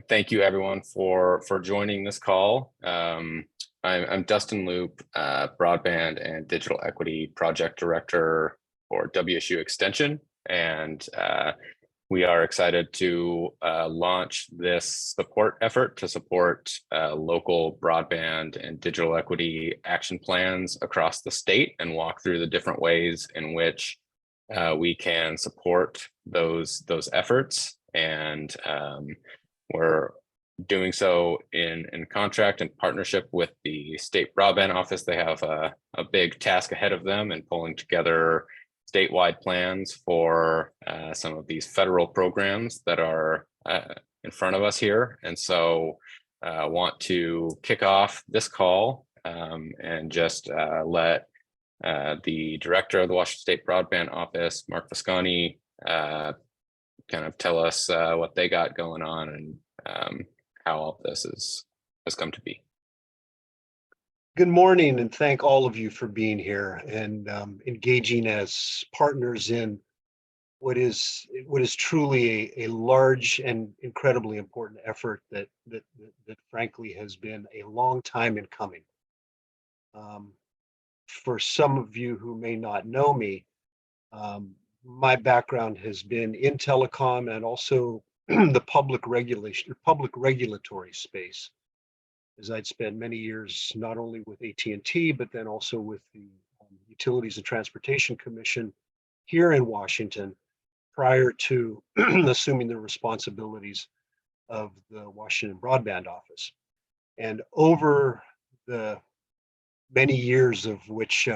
Thank you everyone for joining this call. I'm Dustin Loop, Broadband and Digital Equity Project Director for WSU Extension, and we are excited to launch this support effort to support local broadband and digital equity action plans across the state and walk through the different ways in which we can support those efforts. And we're doing so in contract and partnership with the state broadband office. They have a big task ahead of them in pulling together statewide plans for some of these federal programs that are in front of us here. And so I want to kick off this call and just let the director of the Washington State Broadband Office, Mark Visconti, kind of tell us what they got going on and how all of this has come to be. Good morning, and thank all of you for being here and engaging as partners in what is truly a large and incredibly important effort that frankly has been a long time in coming. For some of you who may not know me, my background has been in telecom and also the public regulatory space, as I'd spent many years not only with AT&T, but then also with the Utilities and Transportation Commission here in Washington, prior to assuming the responsibilities of the Washington Broadband Office. And over the many years of which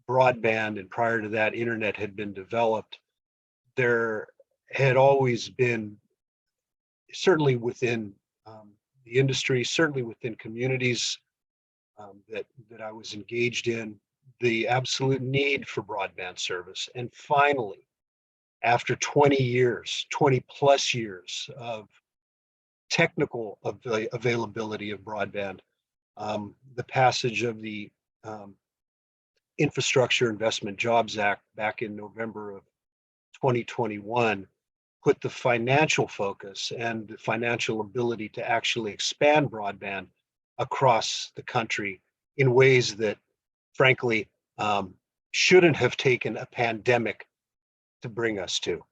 broadband and prior to that internet had been developed, there had always been, certainly within the industry, certainly within communities that I was engaged in, the absolute need for broadband service. And finally, after 20 plus years of technical availability of broadband, the passage of the Infrastructure Investment Jobs Act back in November of 2021 put the financial focus and the financial ability to actually expand broadband across the country in ways that, frankly, shouldn't have taken a pandemic to bring us to.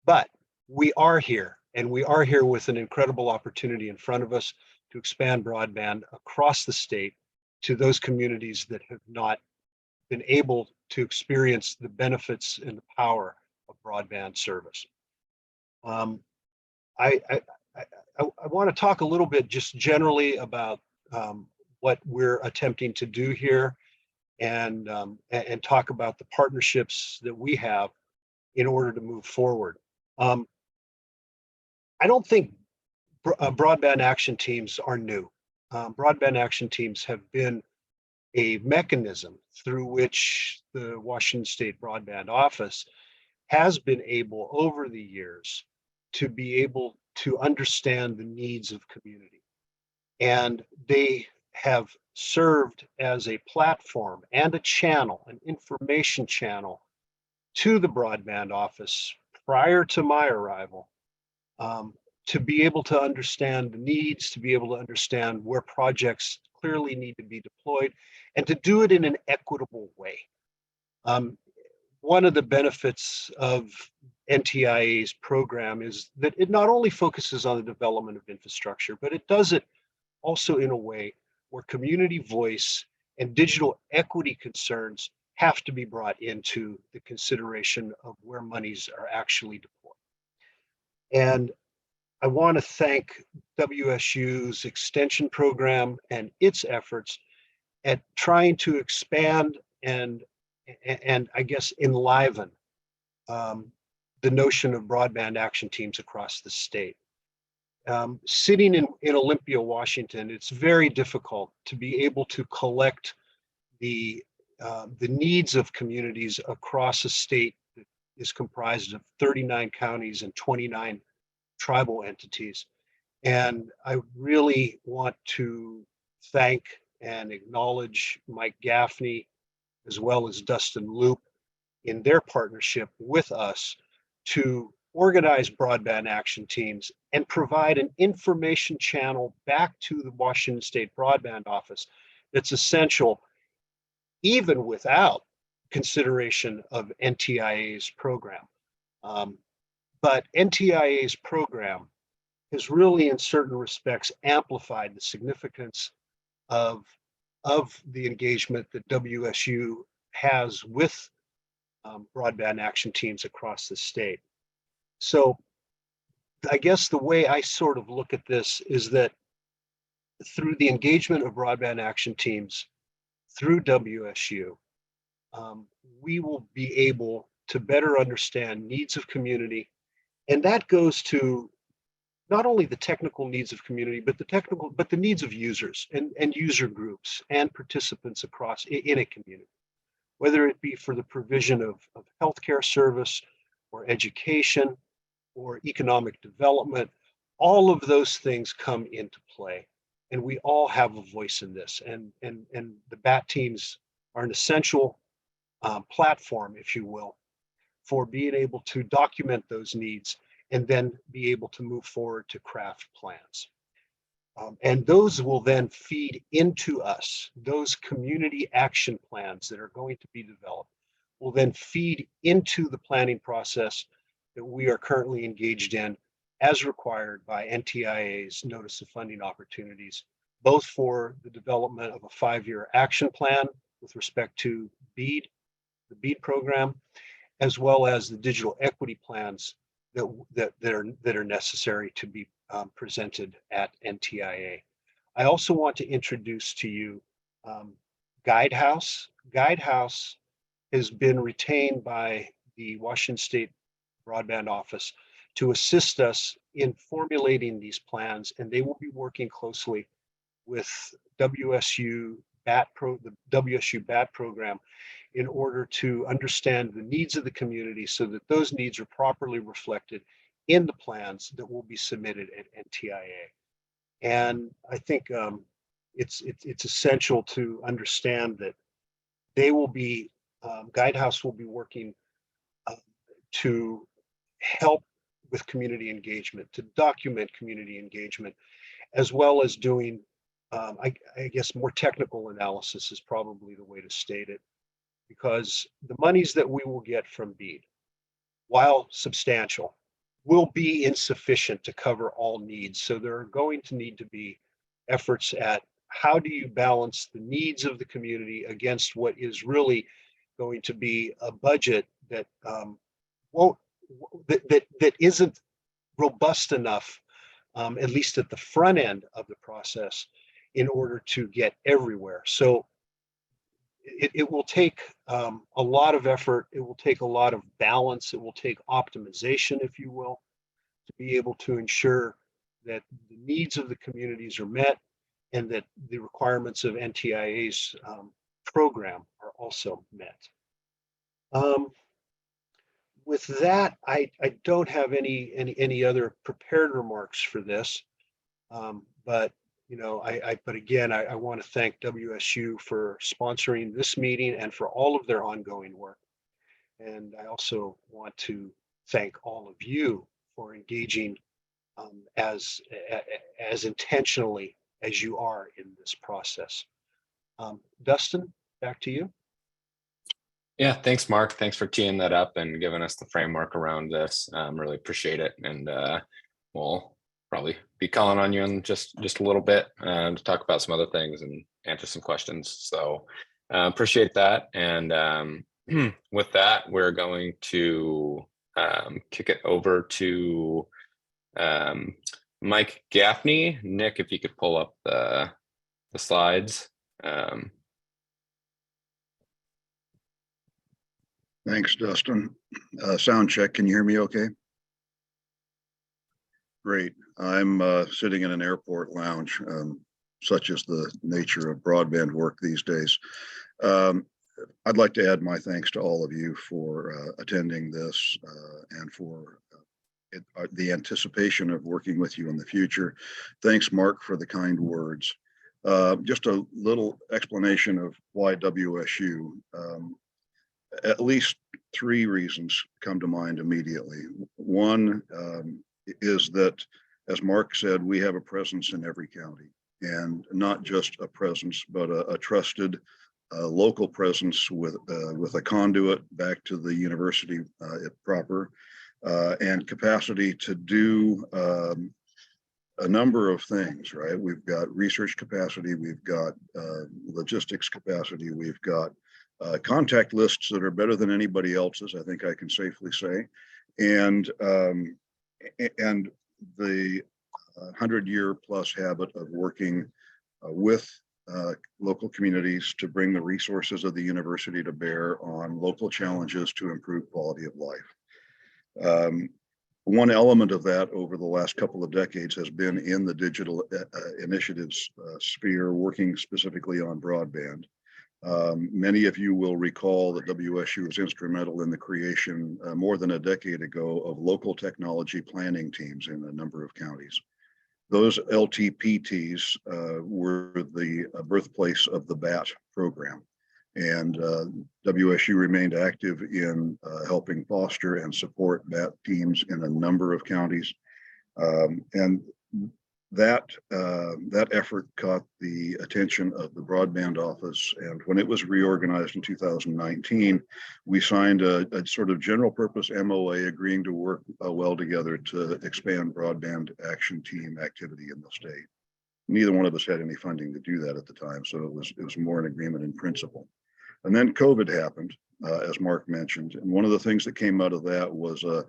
But we are here, and we are here with an incredible opportunity in front of us to expand broadband across the state to those communities that have not been able to experience the benefits and the power of broadband service. I want to talk a little bit just generally about what we're attempting to do here, and talk about the partnerships that we have in order to move forward. I don't think broadband action teams are new. Broadband action teams have been a mechanism through which the Washington State Broadband Office has been able over the years to be able to understand the needs of community. And they have served as a platform and a channel, an information channel to the broadband office prior to my arrival, to be able to understand the needs, to be able to understand where projects clearly need to be deployed, and to do it in an equitable way. One of the benefits of NTIA's program is that it not only focuses on the development of infrastructure, but it does it also in a way where community voice and digital equity concerns have to be brought into the consideration of where monies are actually deployed. And I want to thank WSU's extension program and its efforts at trying to expand and I guess enliven the notion of broadband action teams across the state. Sitting in Olympia, Washington, it's very difficult to be able to collect the needs of communities across a state that is comprised of 39 counties and 29 tribal entities. And I really want to thank and acknowledge Mike Gaffney, as well as Dustin Loop, in their partnership with us to organize broadband action teams, and provide an information channel back to the Washington State Broadband Office that's essential even without consideration of NTIA's program. But NTIA's program has really, in certain respects, amplified the significance of, the engagement that WSU has with broadband action teams across the state. So I guess the way I sort of look at this is that through the engagement of broadband action teams through WSU, we will be able to better understand needs of community. And that goes to not only the technical needs of community, but the needs of users and user groups and participants across in a community, whether it be for the provision of healthcare service or education or economic development. All of those things come into play, and we all have a voice in this. And the BAT teams are an essential platform, if you will, for being able to document those needs and then be able to move forward to craft plans. And those will then feed into us. Those community action plans that are going to be developed will then feed into the planning process that we are currently engaged in as required by NTIA's Notice of Funding Opportunities, both for the development of a 5-year action plan with respect to the BEAD program, as well as the digital equity plans that are necessary to be presented at NTIA. I also want to introduce to you Guidehouse. Guidehouse has been retained by the Washington State Broadband Office to assist us in formulating these plans, and they will be working closely with WSU the WSU BAT program in order to understand the needs of the community so that those needs are properly reflected in the plans that will be submitted at NTIA. And I think it's essential to understand that they will be, Guidehouse will be working to help with community engagement, to document community engagement, as well as doing, I guess, more technical analysis is probably the way to state it, because the monies that we will get from BEAD, while substantial, will be insufficient to cover all needs. So there are going to need to be efforts at how do you balance the needs of the community against what is really going to be a budget that that isn't robust enough, at least at the front end of the process, in order to get everywhere. So it will take a lot of effort. It will take a lot of balance. It will take optimization, if you will, to be able to ensure that the needs of the communities are met and that the requirements of NTIA's program are also met. With that, I don't have any other prepared remarks for this, but but again, I want to thank WSU for sponsoring this meeting and for all of their ongoing work. And I also want to thank all of you for engaging as intentionally as you are in this process. Dustin, back to you. Yeah, thanks, Mark. Thanks for teeing that up and giving us the framework around this. Really appreciate it. And we'll probably be calling on you in just a little bit to talk about some other things and answer some questions. So appreciate that. And with that, we're going to kick it over to Mike Gaffney. Nick, if you could pull up the slides. Thanks, Dustin. Sound check. Can you hear me okay? Great. I'm sitting in an airport lounge, such is the nature of broadband work these days. I'd like to add my thanks to all of you for attending this and for the anticipation of working with you in the future. Thanks, Mark, for the kind words. Just a little explanation of why WSU. at least three reasons come to mind immediately. One is that, as Mark said, we have a presence in every county, and not just a presence, but a trusted local presence with a conduit back to the university proper, and capacity to do a number of things, right? We've got research capacity, we've got logistics capacity, we've got contact lists that are better than anybody else's, I think I can safely say. And the 100-year plus habit of working with local communities to bring the resources of the university to bear on local challenges to improve quality of life. One element of that over the last couple of decades has been in the digital initiatives sphere, working specifically on broadband. Many of you will recall that WSU was instrumental in the creation more than a decade ago of local technology planning teams in a number of counties. Those LTPTs were the birthplace of the BAT program. And WSU remained active in helping foster and support BAT teams in a number of counties. And that effort caught the attention of the broadband office. And when it was reorganized in 2019, we signed a sort of general purpose MOA agreeing to work well together to expand broadband action team activity in the state. Neither one of us had any funding to do that at the time, so it was more an agreement in principle. And then COVID happened, as Mark mentioned, and one of the things that came out of that was a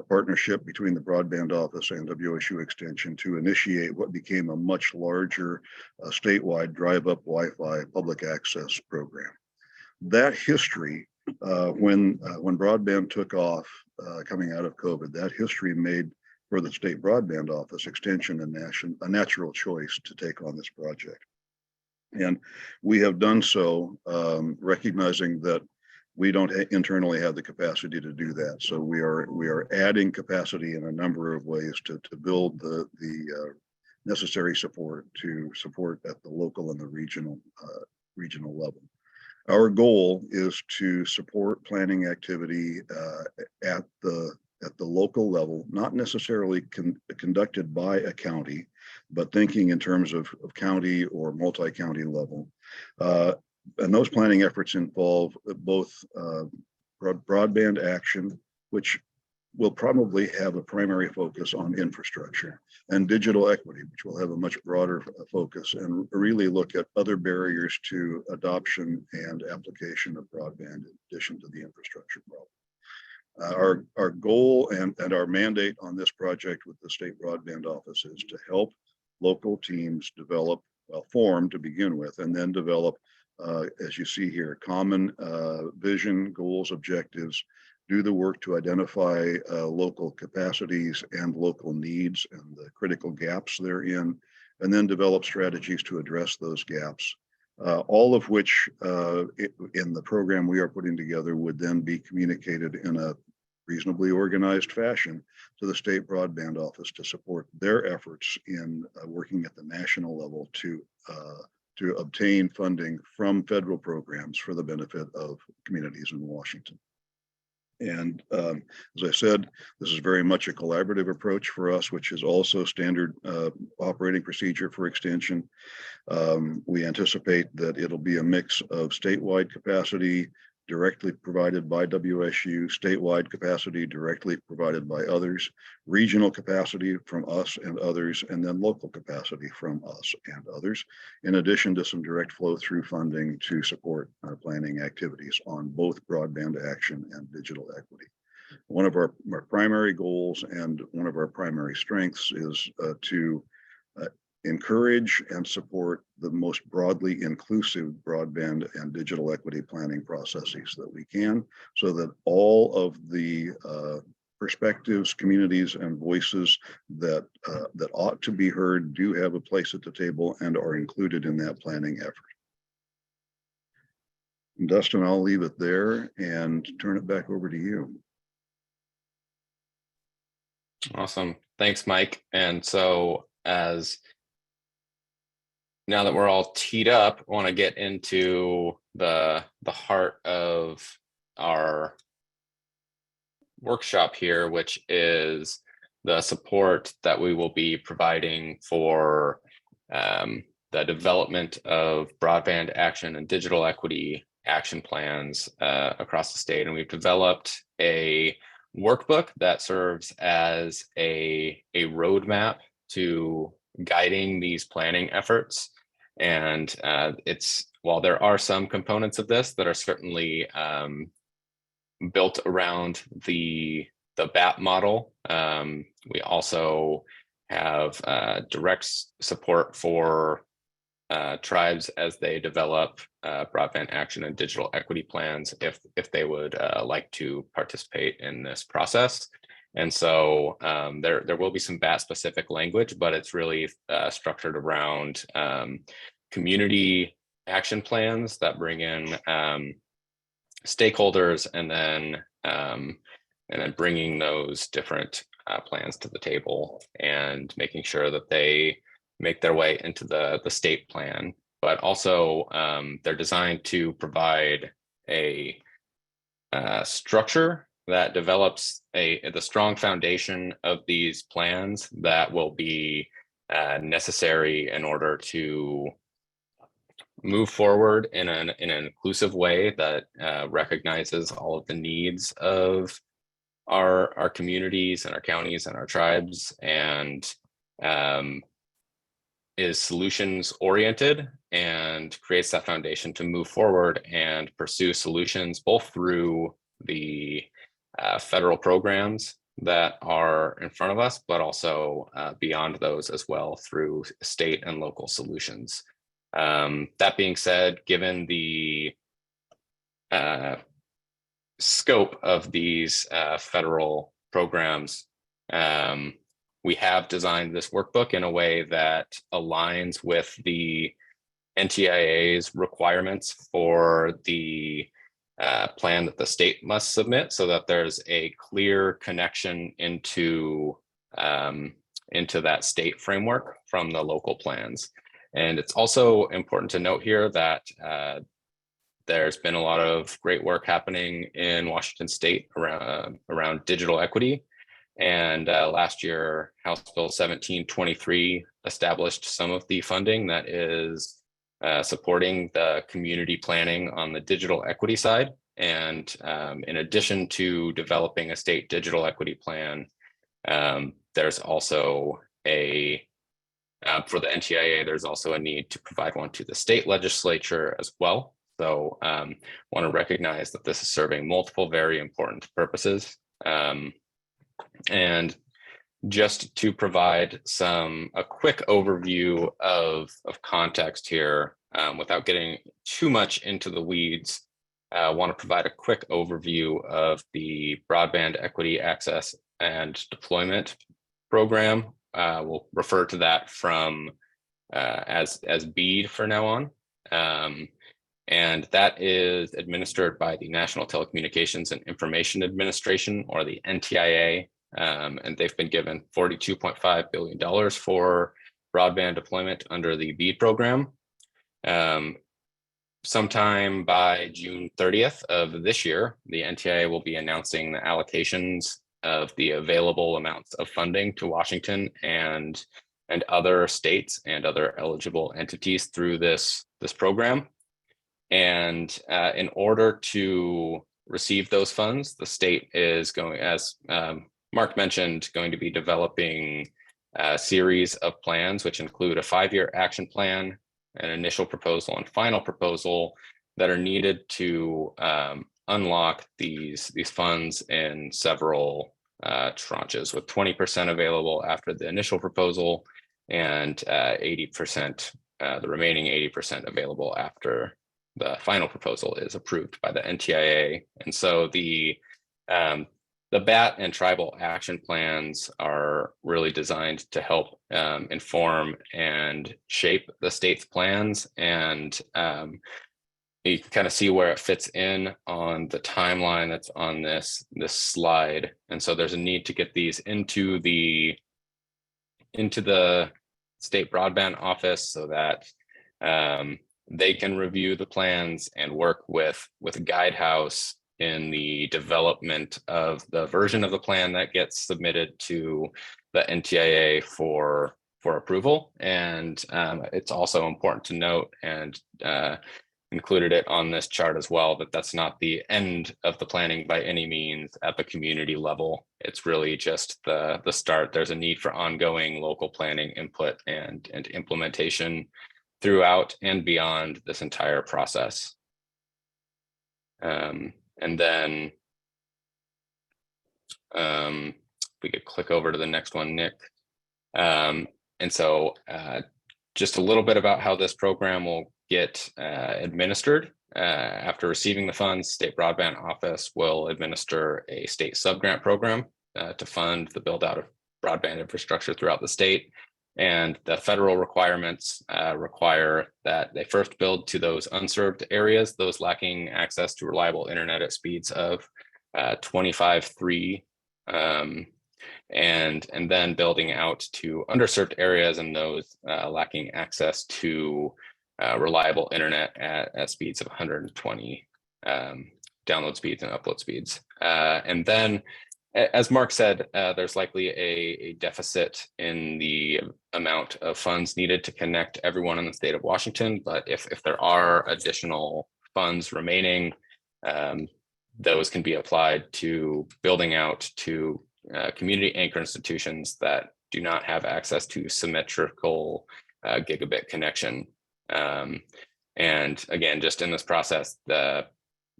partnership between the broadband office and WSU Extension to initiate what became a much larger statewide drive-up Wi-Fi public access program. That history, when broadband took off coming out of COVID, that history made for the state broadband office Extension a natural choice to take on this project. And we have done so, recognizing that we don't internally have the capacity to do that. So we are adding capacity in a number of ways to build the necessary support to support at the local and the regional level. Our goal is to support planning activity at the local level, not necessarily conducted by a county, but thinking in terms of county or multi-county level. And those planning efforts involve both broadband action, which will probably have a primary focus on infrastructure, and digital equity, which will have a much broader focus and really look at other barriers to adoption and application of broadband in addition to the infrastructure problem. Our goal and our mandate on this project with the state broadband office is to help local teams form to begin with, and then develop, as you see here, common vision, goals, objectives, do the work to identify local capacities and local needs and the critical gaps therein, and then develop strategies to address those gaps. All of which in the program we are putting together would then be communicated in a reasonably organized fashion to the state broadband office to support their efforts in working at the national level to obtain funding from federal programs for the benefit of communities in Washington. And as I said, this is very much a collaborative approach for us, which is also standard operating procedure for Extension. We anticipate that it'll be a mix of statewide capacity directly provided by WSU, statewide capacity directly provided by others, regional capacity from us and others, and then local capacity from us and others, in addition to some direct flow through funding to support our planning activities on both broadband action and digital equity. One of our primary goals and one of our primary strengths is to encourage and support the most broadly inclusive broadband and digital equity planning processes that we can, so that all of the perspectives, communities, and voices that ought to be heard do have a place at the table and are included in that planning effort. And Dustin, I'll leave it there and turn it back over to you. Awesome. Thanks, Mike. And so now that we're all teed up, I want to get into the heart of our workshop here, which is the support that we will be providing for the development of broadband action and digital equity action plans across the state. And we've developed a workbook that serves as a roadmap to guiding these planning efforts. And while there are some components of this that are certainly built around the BAP model, we also have direct support for tribes as they develop broadband action and digital equity plans if they would like to participate in this process. And so there will be some BAT specific language, but it's really structured around community action plans that bring in stakeholders, and then bringing those different plans to the table and making sure that they make their way into the state plan. But also they're designed to provide a structure that develops the strong foundation of these plans that will be necessary in order to move forward in an inclusive way that recognizes all of the needs of our communities and our counties and our tribes, and is solutions oriented and creates that foundation to move forward and pursue solutions both through the federal programs that are in front of us, but also beyond those as well through state and local solutions. That being said, given the scope of these federal programs, we have designed this workbook in a way that aligns with the NTIA's requirements for the plan that the state must submit, so that there's a clear connection into that state framework from the local plans. And it's also important to note here that there's been a lot of great work happening in Washington State around digital equity. And last year, House Bill 1723 established some of the funding that is supporting the community planning on the digital equity side. And in addition to developing a state digital equity plan, there's also for the NTIA, there's also a need to provide one to the state legislature as well. So want to recognize that this is serving multiple very important purposes. And just to provide a quick overview of context here, without getting too much into the weeds, I want to provide a quick overview of the Broadband Equity Access and Deployment Program. We'll refer to that from as BEAD for now on. And that is administered by the National Telecommunications and Information Administration, or the NTIA. And they've been given $42.5 billion for broadband deployment under the BEAD program. Sometime by June 30th of this year, the NTIA will be announcing the allocations of the available amounts of funding to Washington and other states and other eligible entities through this program. And in order to receive those funds, the state is going, as Mark mentioned, going to be developing a series of plans, which include a 5-year action plan, an initial proposal, and final proposal that are needed to unlock these funds in several tranches, with 20% available after the initial proposal and 80%, the remaining 80% available after the final proposal is approved by the NTIA. And so the BAT and tribal action plans are really designed to help inform and shape the state's plans. And you can kind of see where it fits in on the timeline that's on this slide. And so there's a need to get these into the state broadband office so that they can review the plans and work with Guidehouse in the development of the version of the plan that gets submitted to the NTIA for approval. And it's also important to note, and included it on this chart as well, that that's not the end of the planning by any means at the community level. It's really just the start. There's a need for ongoing local planning input and implementation throughout and beyond this entire process. And then we could click over to the next one, Nick. And so just a little bit about how this program will get administered. After receiving the funds, State Broadband Office will administer a state subgrant program to fund the build out of broadband infrastructure throughout the state. And the federal requirements require that they first build to those unserved areas, those lacking access to reliable internet at speeds of 25.3, and then building out to underserved areas and those lacking access to reliable internet at speeds of 120 download speeds and upload speeds. And then, as Mark said, there's likely a deficit in the amount of funds needed to connect everyone in the state of Washington. But if there are additional funds remaining, those can be applied to building out to community anchor institutions that do not have access to symmetrical gigabit connection. And again, just in this process, the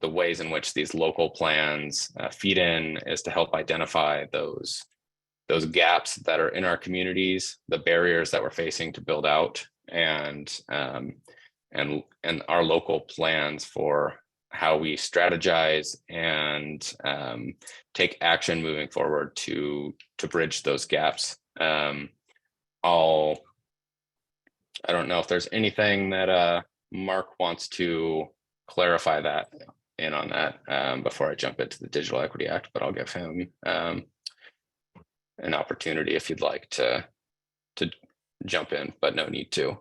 ways in which these local plans feed in is to help identify those gaps that are in our communities, the barriers that we're facing to build out, and our local plans for how we strategize and take action moving forward to bridge those gaps. I don't know if there's anything that Mark wants to clarify that in on that before I jump into the Digital Equity Act, but I'll give him an opportunity if you'd like to jump in, but no need to.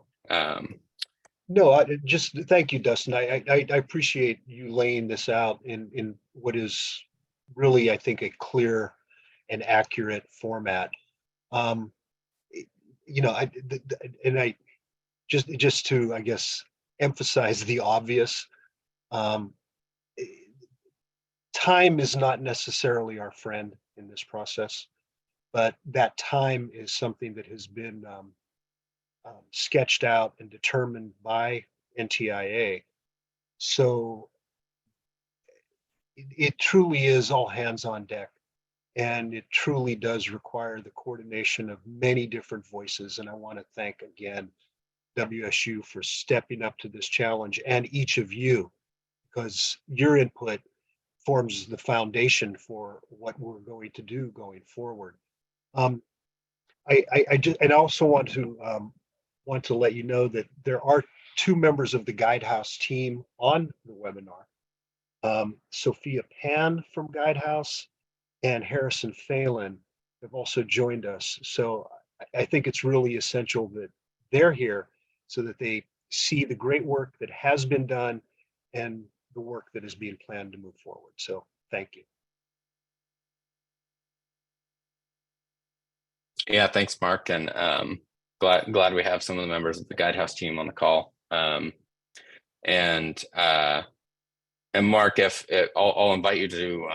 No, just thank you, Dustin. I appreciate you laying this out in what is really, I think, a clear and accurate format. You know, I just to, I guess, emphasize the obvious. Time is not necessarily our friend in this process, but that time is something that has been sketched out and determined by NTIA. So it truly is all hands on deck, and it truly does require the coordination of many different voices. And I want to thank again WSU for stepping up to this challenge, and each of you, because your input forms the foundation for what we're going to do going forward. I just, and I also want to let you know that there are two members of the Guidehouse team on the webinar. Sophia Pan from Guidehouse and Harrison Phelan have also joined us. So I think it's really essential that they're here so that they see the great work that has been done and the work that is being planned to move forward. So thank you. Yeah, thanks, Mark. And glad we have some of the members of the Guidehouse team on the call. And Mark, I'll invite you to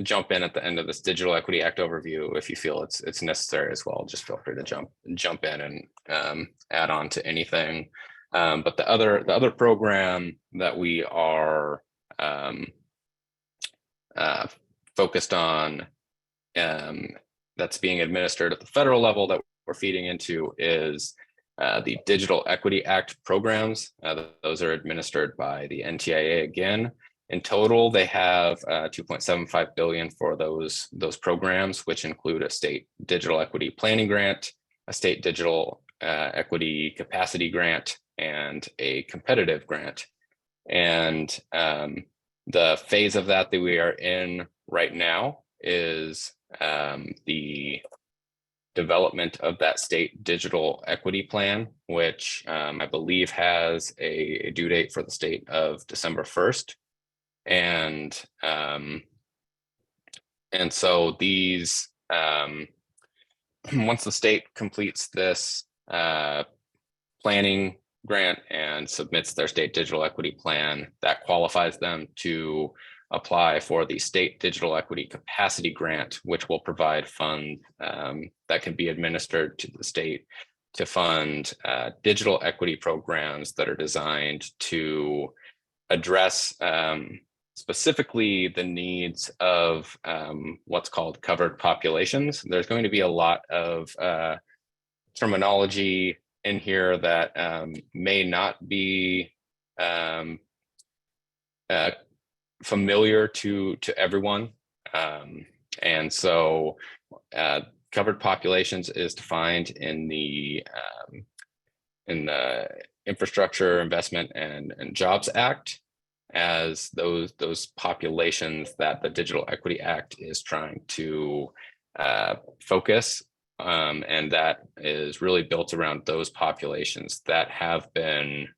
jump in at the end of this Digital Equity Act overview if you feel it's necessary as well. Just feel free to jump in and add on to anything. But the other program that we are focused on that's being administered at the federal level that we're feeding into is the Digital Equity Act programs. Those are administered by the NTIA again. In total, they have $2.75 billion for those programs, which include a state digital equity planning grant, a state digital equity capacity grant, and a competitive grant. And the phase of that we are in right now is the development of that state digital equity plan, which I believe has a due date for the state of December 1st. And so these, once the state completes this planning grant and submits their state digital equity plan, that qualifies them to apply for the state digital equity capacity grant, which will provide funds that can be administered to the state to fund digital equity programs that are designed to address specifically the needs of what's called covered populations. There's going to be a lot of terminology in here that may not be familiar to everyone. And so covered populations is defined in the Infrastructure Investment and Jobs Act as those populations that the Digital Equity Act is trying to focus, and that is really built around those populations that have been,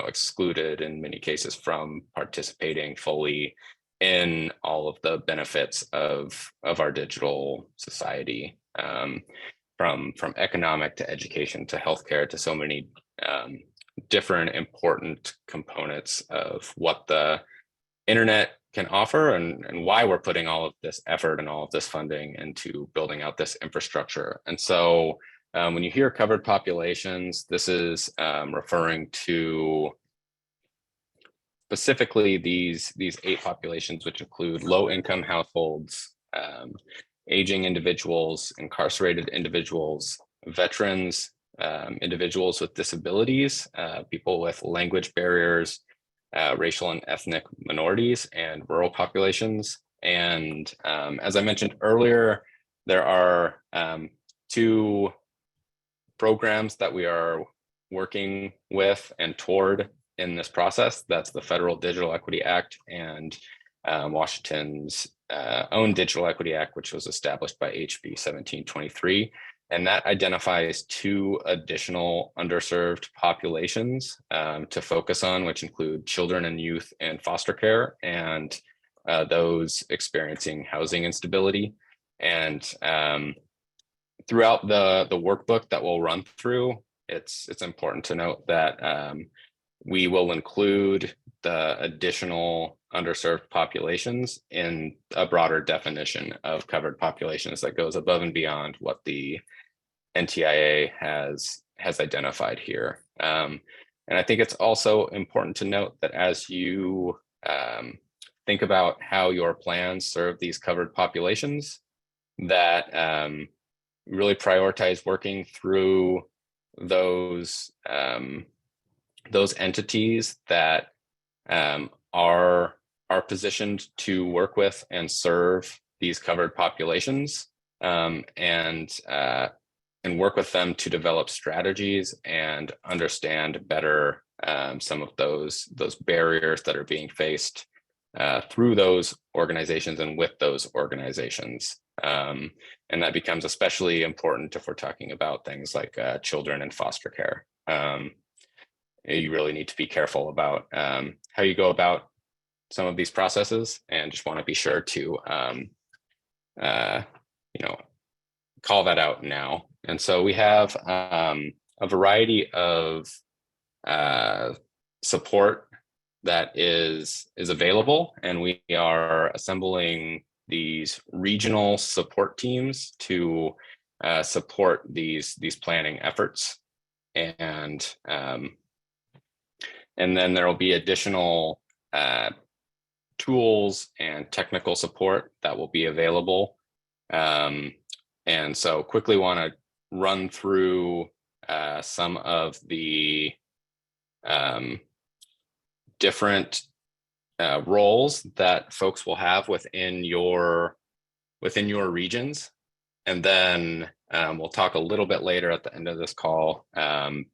excluded in many cases from participating fully in all of the benefits of our digital society, from economic to education to healthcare to so many different important components of what the internet can offer, and why we're putting all of this effort and all of this funding into building out this infrastructure. And so when you hear covered populations, this is referring to specifically these 8 populations, which include low-income households, aging individuals, incarcerated individuals, veterans, individuals with disabilities, people with language barriers, racial and ethnic minorities, and rural populations. And as I mentioned earlier, there are 2 programs that we are working with and toward in this process. That's the Federal Digital Equity Act and Washington's own Digital Equity Act, which was established by HB 1723. And that identifies 2 additional underserved populations to focus on, which include children and youth in foster care and those experiencing housing instability. And throughout the workbook that we'll run through, it's important to note that we will include the additional underserved populations in a broader definition of covered populations that goes above and beyond what the NTIA has identified here. And I think it's also important to note that as you think about how your plans serve these covered populations, that really prioritize working through those entities that are positioned to work with and serve these covered populations, and work with them to develop strategies and understand better some of those barriers that are being faced through those organizations and with those organizations. And that becomes especially important if we're talking about things like children in foster care. You really need to be careful about how you go about some of these processes, and just want to be sure to call that out now. And so we have a variety of support that is available, and we are assembling these regional support teams to support these planning efforts. And then there will be additional tools and technical support that will be available. And so quickly want to run through some of the different roles that folks will have within your regions. And then we'll talk a little bit later at the end of this call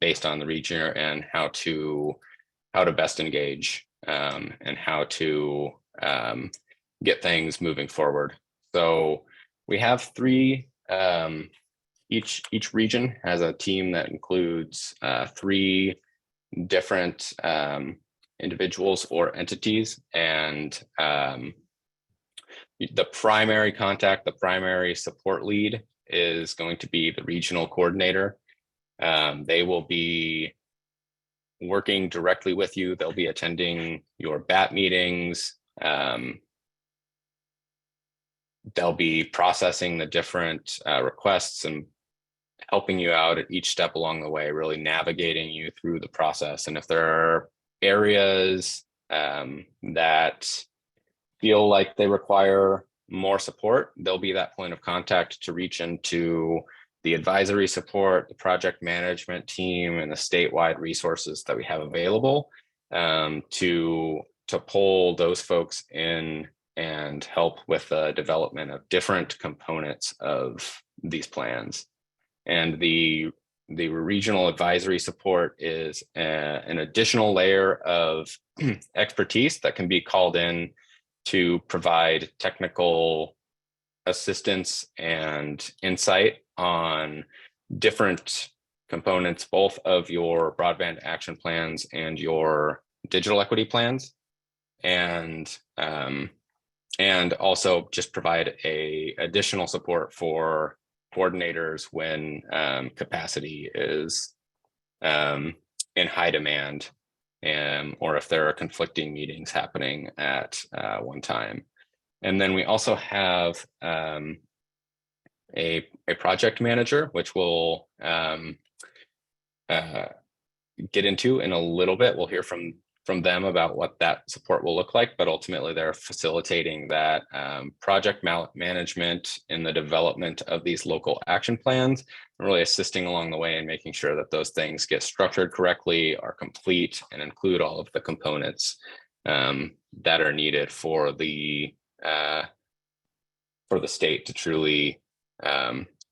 based on the region and how to best engage and how to get things moving forward. So we have 3, each region has a team that includes 3 different individuals or entities, and the primary contact, the primary support lead is going to be the regional coordinator. They will be working directly with you. They'll be attending your BAT meetings. They'll be processing the different requests and helping you out at each step along the way, really navigating you through the process. And if there are areas that feel like they require more support, they'll be that point of contact to reach into the advisory support, the project management team, and the statewide resources that we have available to pull those folks in and help with the development of different components of these plans. And the regional advisory support is an additional layer of expertise that can be called in to provide technical assistance and insight on different components, both of your broadband action plans and your digital equity plans, and also just provide additional support for coordinators when capacity is in high demand, or if there are conflicting meetings happening at one time. And then we also have a project manager, which we'll get into in a little bit. We'll hear from them about what that support will look like, but ultimately they're facilitating that project management in the development of these local action plans, and really assisting along the way and making sure that those things get structured correctly, are complete, and include all of the components that are needed for the state to truly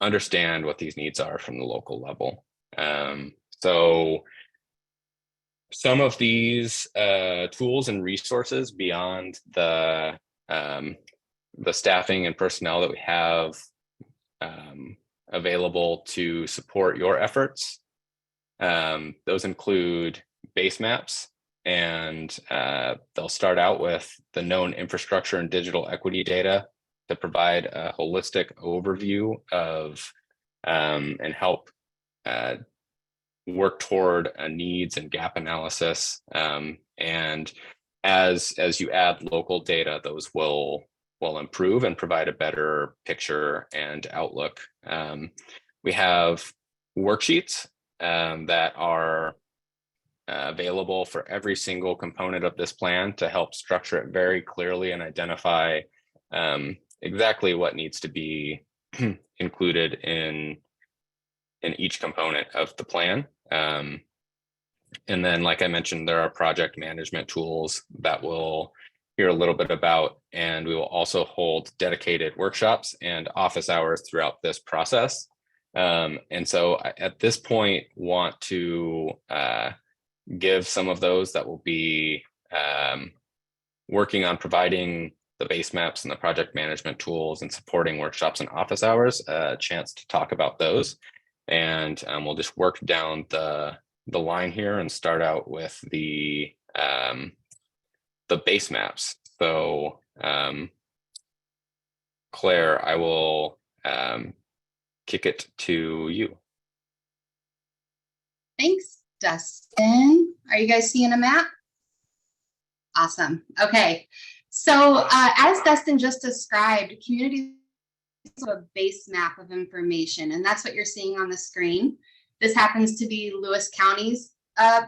understand what these needs are from the local level. So some of these tools and resources beyond the staffing and personnel that we have available to support your efforts, those include base maps, and they'll start out with the known infrastructure and digital equity data to provide a holistic overview of and help work toward a needs and gap analysis. And as you add local data, those will improve and provide a better picture and outlook. We have worksheets that are available for every single component of this plan to help structure it very clearly and identify exactly what needs to be included in each component of the plan. And then, like I mentioned, there are project management tools that we'll hear a little bit about, and we will also hold dedicated workshops and office hours throughout this process. And so at this point, want to give some of those that will be working on providing the base maps and the project management tools and supporting workshops and office hours a chance to talk about those. And we'll just work down the line here and start out with the base maps. So Claire, I will kick it to you. Thanks, Dustin. Are you guys seeing a map? Awesome. Okay. So as Dustin just described, communities have a base map of information, and that's what you're seeing on the screen. This happens to be Lewis County's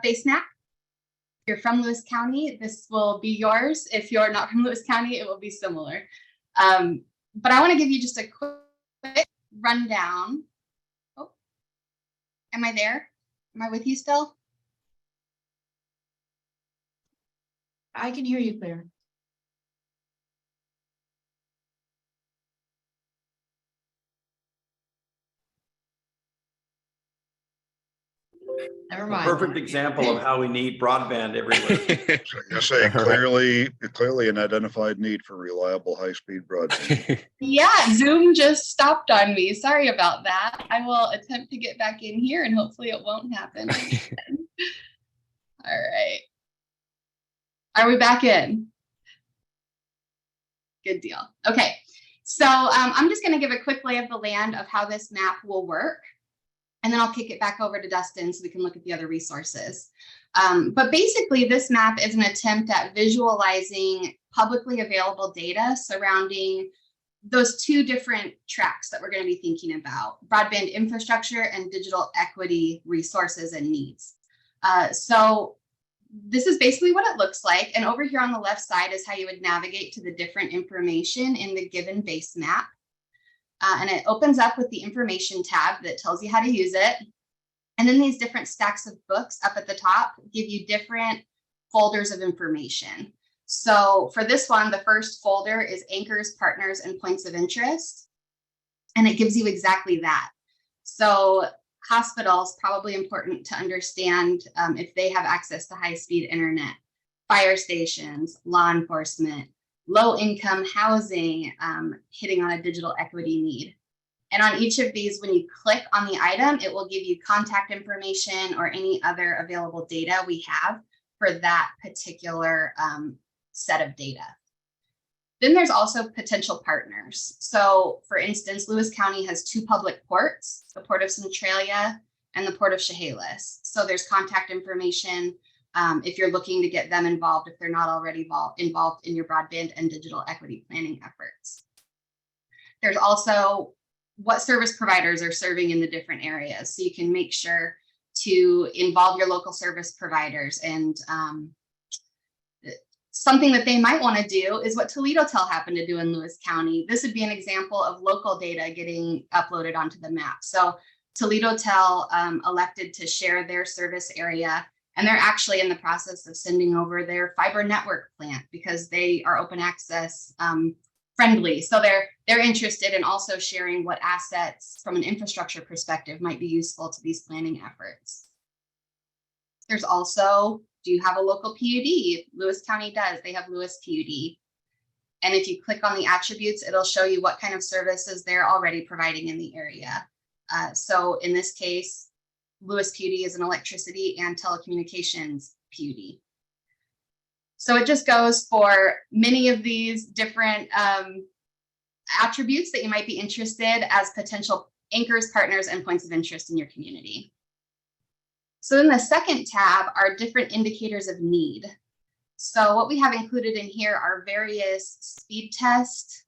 base map. If you're from Lewis County, this will be yours. If you're not from Lewis County, it will be similar. But I want to give you just a quick rundown. Oh, am I there? Am I with you still? I can hear you, Claire. Never mind. Perfect example of how we need broadband everywhere. So you're saying clearly an identified need for reliable high-speed broadband. Yeah, Zoom just stopped on me. Sorry about that. I will attempt to get back in here and hopefully it won't happen. All right. Are we back in? Good deal. Okay, so I'm just going to give a quick lay of the land of how this map will work, and then I'll kick it back over to Dustin so we can look at the other resources. But basically, this map is an attempt at visualizing publicly available data surrounding those two different tracks that we're going to be thinking about: broadband infrastructure and digital equity resources and needs. So this is basically what it looks like. And over here on the left side is how you would navigate to the different information in the given base map. And it opens up with the information tab that tells you how to use it. And then these different stacks of books up at the top give you different folders of information. So for this one, the first folder is anchors, partners, and points of interest. And it gives you exactly that. So hospitals, probably important to understand if they have access to high-speed internet, fire stations, law enforcement, low-income housing, hitting on a digital equity need. And on each of these, when you click on the item, it will give you contact information or any other available data we have for that particular set of data. Then there's also potential partners. So for instance, Lewis County has two public ports, the Port of Centralia and the Port of Chehalis. So there's contact information if you're looking to get them involved, if they're not already involved in your broadband and digital equity planning efforts. There's also what service providers are serving in the different areas. So you can make sure to involve your local service providers. And something that they might want to do is what Toledo Tel happened to do in Lewis County. This would be an example of local data getting uploaded onto the map. So Toledo Tel elected to share their service area, and they're actually in the process of sending over their fiber network plant because they are open access friendly. So they're interested in also sharing what assets from an infrastructure perspective might be useful to these planning efforts. There's also, do you have a local PUD? Lewis County does. They have Lewis PUD. And if you click on the attributes, it'll show you what kind of services they're already providing in the area. So in this case, Lewis PUD is an electricity and telecommunications PUD. So it just goes for many of these different attributes that you might be interested as potential anchors, partners, and points of interest in your community. So then the second tab are different indicators of need. So what we have included in here are various speed test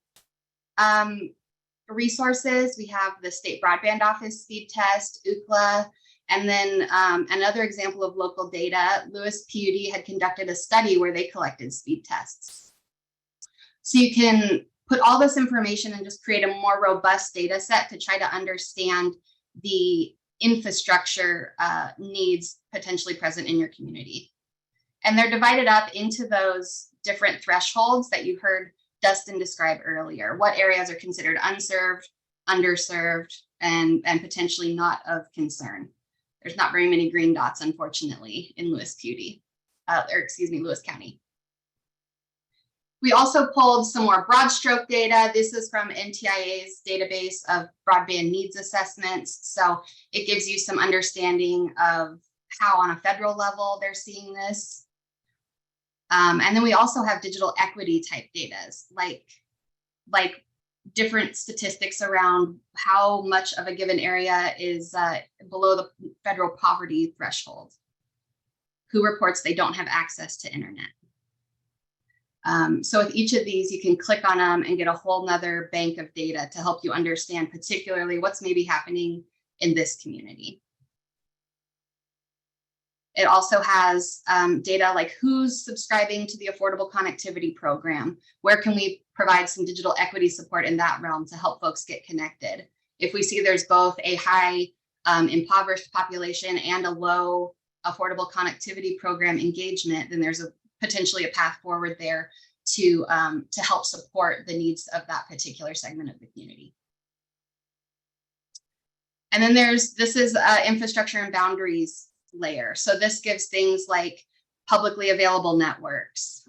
resources. We have the State Broadband Office speed test, UCLA, and then another example of local data. Lewis PUD had conducted a study where they collected speed tests. So you can put all this information and just create a more robust data set to try to understand the infrastructure needs potentially present in your community. And they're divided up into those different thresholds that you heard Dustin describe earlier. What areas are considered unserved, underserved, and potentially not of concern. There's not very many green dots, unfortunately, in Lewis PUD, Lewis County. We also pulled some more broad stroke data. This is from NTIA's database of broadband needs assessments. So it gives you some understanding of how on a federal level they're seeing this. And then we also have digital equity type data, like different statistics around how much of a given area is below the federal poverty threshold, who reports they don't have access to internet. So with each of these, you can click on them and get a whole nother bank of data to help you understand particularly what's maybe happening in this community. It also has data like who's subscribing to the Affordable Connectivity Program. Where can we provide some digital equity support in that realm to help folks get connected? If we see there's both a high impoverished population and a low Affordable Connectivity Program engagement, then there's potentially a path forward there to help support the needs of that particular segment of the community. And then this is infrastructure and boundaries layer. So this gives things like publicly available networks,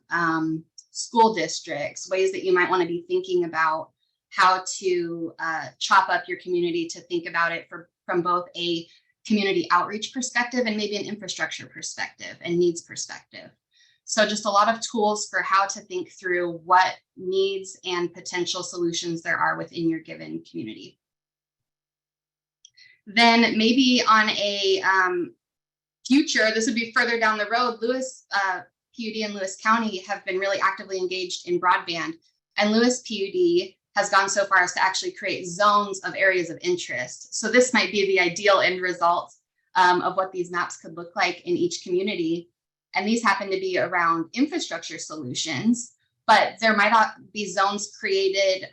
school districts, ways that you might want to be thinking about how to chop up your community to think about it from both a community outreach perspective and maybe an infrastructure perspective and needs perspective. So just a lot of tools for how to think through what needs and potential solutions there are within your given community. Then maybe on a future, this would be further down the road, Lewis PUD and Lewis County have been really actively engaged in broadband. And Lewis PUD has gone so far as to actually create zones of areas of interest. So this might be the ideal end result of what these maps could look like in each community. And these happen to be around infrastructure solutions, but there might not be zones created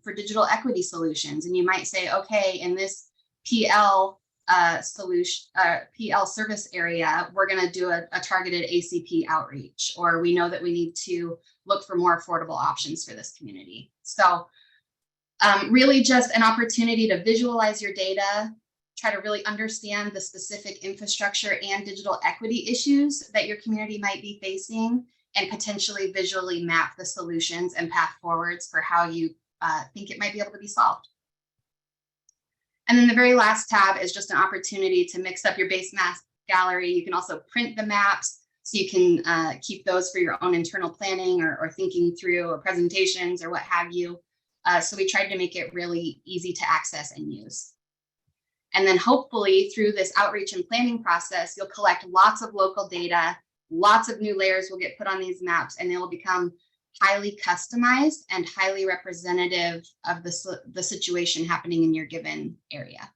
for digital equity solutions. And you might say, okay, in this PL PL service area, we're going to do a targeted ACP outreach, or we know that we need to look for more affordable options for this community. So really just an opportunity to visualize your data, try to really understand the specific infrastructure and digital equity issues that your community might be facing, and potentially visually map the solutions and path forwards for how you think it might be able to be solved. And then the very last tab is just an opportunity to mix up your base map gallery. You can also print the maps, so you can keep those for your own internal planning or thinking through, or presentations or what have you. So we tried to make it really easy to access and use. And then hopefully through this outreach and planning process, you'll collect lots of local data, lots of new layers will get put on these maps, and they will become highly customized and highly representative of the situation happening in your given area.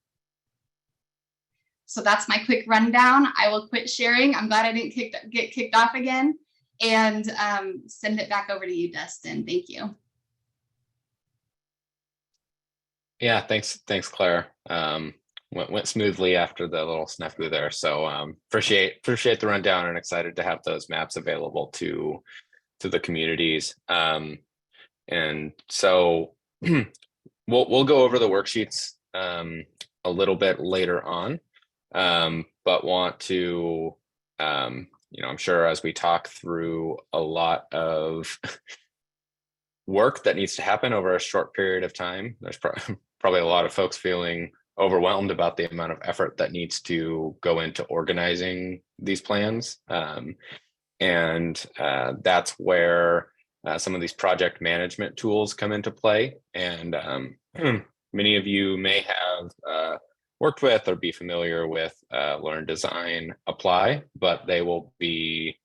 So that's my quick rundown. I will quit sharing. I'm glad I didn't get kicked off again, and send it back over to you, Dustin. Thank you. Yeah, thanks, Claire. Went smoothly after the little snafu there. So appreciate the rundown, and excited to have those maps available to the communities. And so we'll go over the worksheets a little bit later on, but want to, I'm sure as we talk through a lot of work that needs to happen over a short period of time, there's probably a lot of folks feeling overwhelmed about the amount of effort that needs to go into organizing these plans. And that's where some of these project management tools come into play. And many of you may have worked with or be familiar with Learn, Design, Apply, but they will be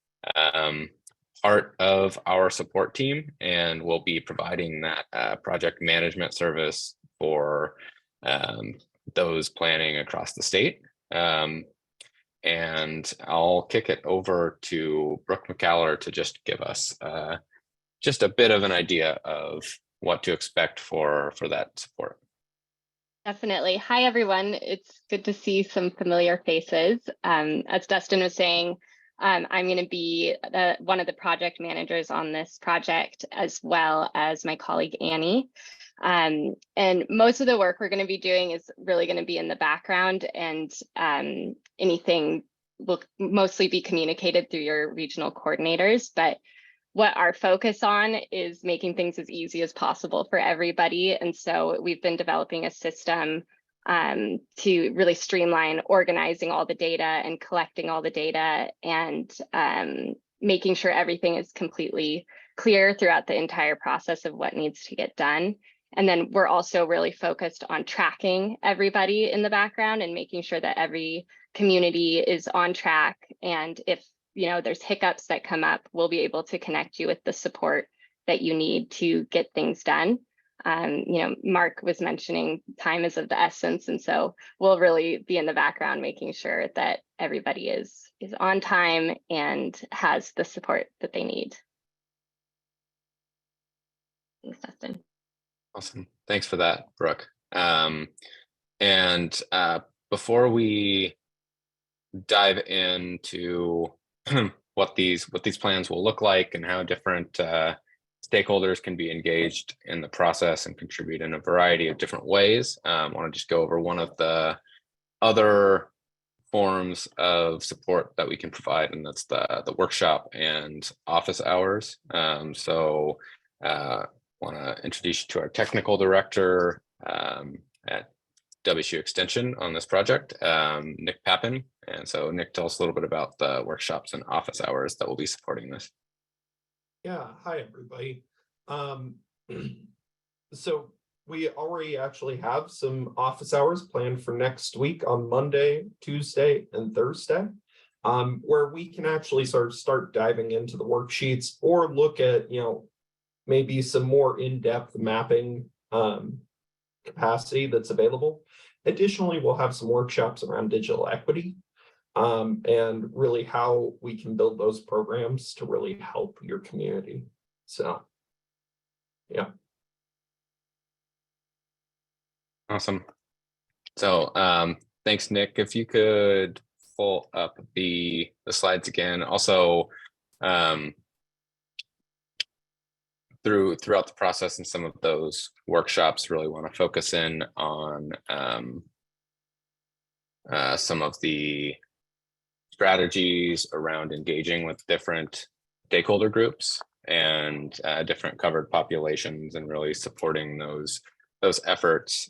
part of our support team, and we'll be providing that project management service for those planning across the state. And I'll kick it over to Brooke McCallum to just give us just a bit of an idea of what to expect for that support. Definitely. Hi, everyone. It's good to see some familiar faces. As Dustin was saying, I'm going to be one of the project managers on this project, as well as my colleague Annie. And most of the work we're going to be doing is really going to be in the background, and anything will mostly be communicated through your regional coordinators. But what our focus on is making things as easy as possible for everybody. And so we've been developing a system to really streamline organizing all the data and collecting all the data, and making sure everything is completely clear throughout the entire process of what needs to get done. And then we're also really focused on tracking everybody in the background and making sure that every community is on track. And if there's hiccups that come up, we'll be able to connect you with the support that you need to get things done. Mark was mentioning time is of the essence, and so we'll really be in the background making sure that everybody is on time and has the support that they need. Thanks, Dustin. Awesome. Thanks for that, Brooke. And before we dive into what these plans will look like and how different stakeholders can be engaged in the process and contribute in a variety of different ways, I want to just go over one of the other forms of support that we can provide, and that's the workshop and office hours. So want to introduce you to our technical director at WSU Extension on this project, Nick Pappin, And so Nick, tell us a little bit about the workshops and office hours that will be supporting this. Yeah, hi everybody. So we already actually have some office hours planned for next week on Monday, Tuesday, and Thursday, where we can actually start diving into the worksheets or look at, maybe some more in-depth mapping capacity that's available. Additionally, we'll have some workshops around digital equity and really how we can build those programs to really help your community. So, yeah. Awesome. So thanks, Nick. If you could pull up the slides again. Also, throughout the process and some of those workshops, really want to focus in on some of the strategies around engaging with different stakeholder groups and different covered populations, and really supporting those efforts.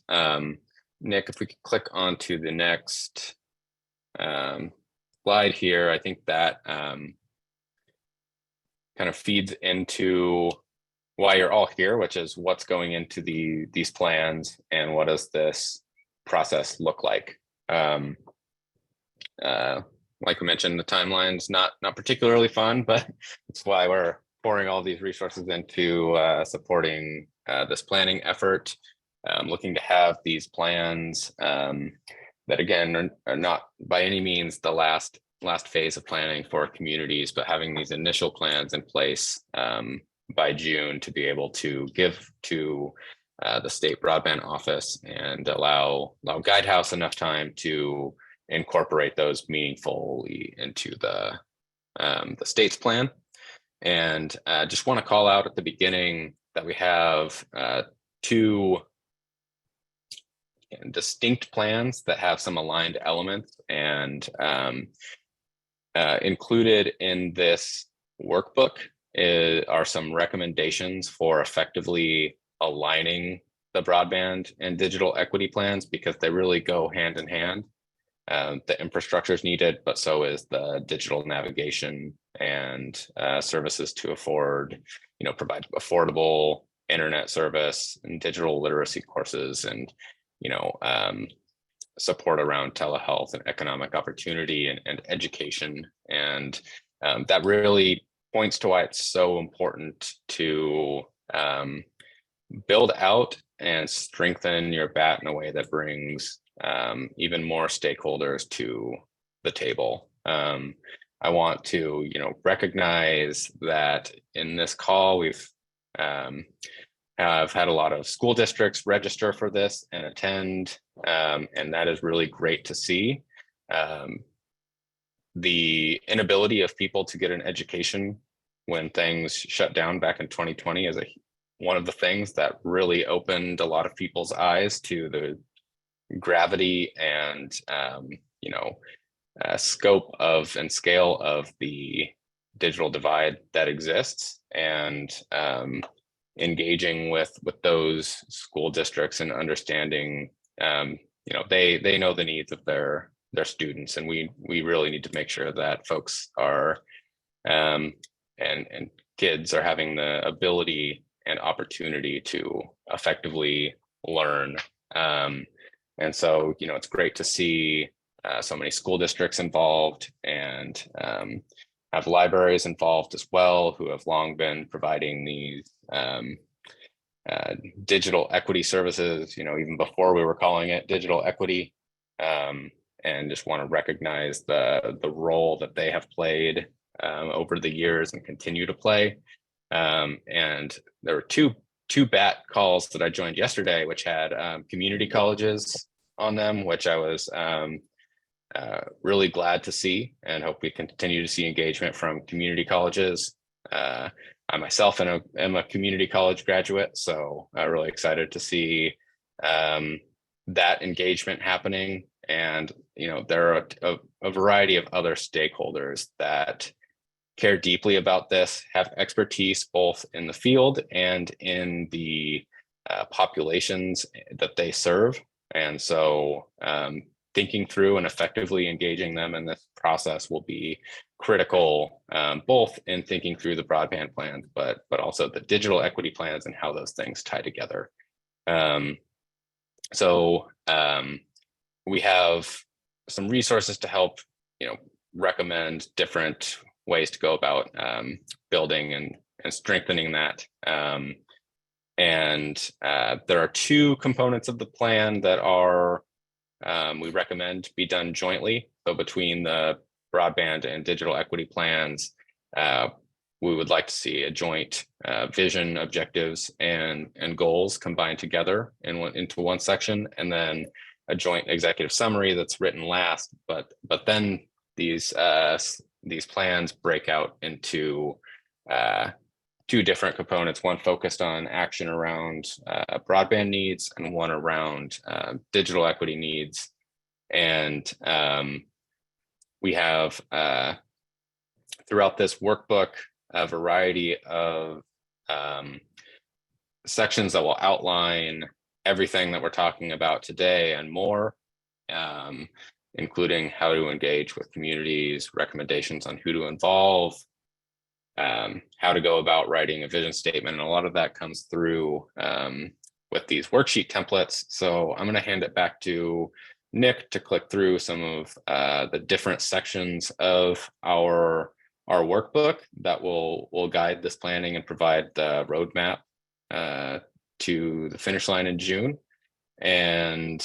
Nick, if we could click on to the next slide here, I think that kind of feeds into why you're all here, which is what's going into these plans and what does this process look like. Like we mentioned, the timeline's not particularly fun, but it's why we're pouring all these resources into supporting this planning effort. Looking to have these plans that again are not by any means the last phase of planning for communities, but having these initial plans in place by June to be able to give to the state broadband office and allow Guidehouse enough time to incorporate those meaningfully into the state's plan. And just want to call out at the beginning that we have two distinct plans that have some aligned elements, and included in this workbook are some recommendations for effectively aligning the broadband and digital equity plans, because they really go hand in hand. The infrastructure is needed, but so is the digital navigation and services to provide affordable internet service and digital literacy courses, and support around telehealth and economic opportunity and education. And that really points to why it's so important to build out and strengthen your BAT in a way that brings even more stakeholders to the table. I want to, recognize that in this call, we've have had a lot of school districts register for this and attend, and that is really great to see. The inability of people to get an education when things shut down back in 2020 is one of the things that really opened a lot of people's eyes to the gravity and scope of and scale of the digital divide that exists, and engaging with those school districts and understanding they know the needs of their students, and we really need to make sure that folks are and kids are having the ability and opportunity to effectively learn. And so, it's great to see so many school districts involved, and have libraries involved as well, who have long been providing these digital equity services, even before we were calling it digital equity, and just want to recognize the role that they have played over the years and continue to play. And there were two BAT calls that I joined yesterday, which had community colleges on them, which I was really glad to see, and hope we continue to see engagement from community colleges. I myself am a community college graduate, so I'm really excited to see that engagement happening. And there are a variety of other stakeholders that care deeply about this, have expertise both in the field and in the populations that they serve. And so thinking through and effectively engaging them in this process will be critical, both in thinking through the broadband plans, but also the digital equity plans and how those things tie together. We have some resources to help, recommend different ways to go about building and strengthening that. There are two components of the plan that are we recommend be done jointly. So between the broadband and digital equity plans, we would like to see a joint vision, objectives, and goals combined together into one section, and then a joint executive summary that's written last. But then these plans break out into two different components, one focused on action around broadband needs and one around digital equity needs. And we have throughout this workbook a variety of sections that will outline everything that we're talking about today and more, including how to engage with communities, recommendations on who to involve, how to go about writing a vision statement. And a lot of that comes through with these worksheet templates. So I'm going to hand it back to Nick to click through some of the different sections of our workbook that will guide this planning and provide the roadmap to the finish line in June, and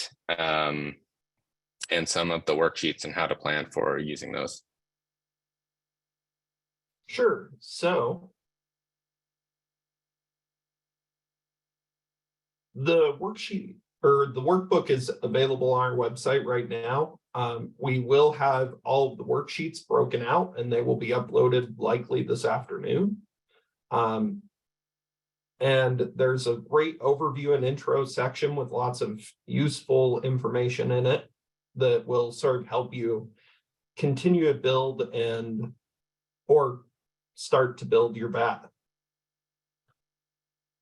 some of the worksheets and how to plan for using those. Sure. So the worksheet or the workbook is available on our website right now. We will have all of the worksheets broken out and they will be uploaded likely this afternoon. And there's a great overview and intro section with lots of useful information in it that will sort of help you continue to build or start to build your BAT.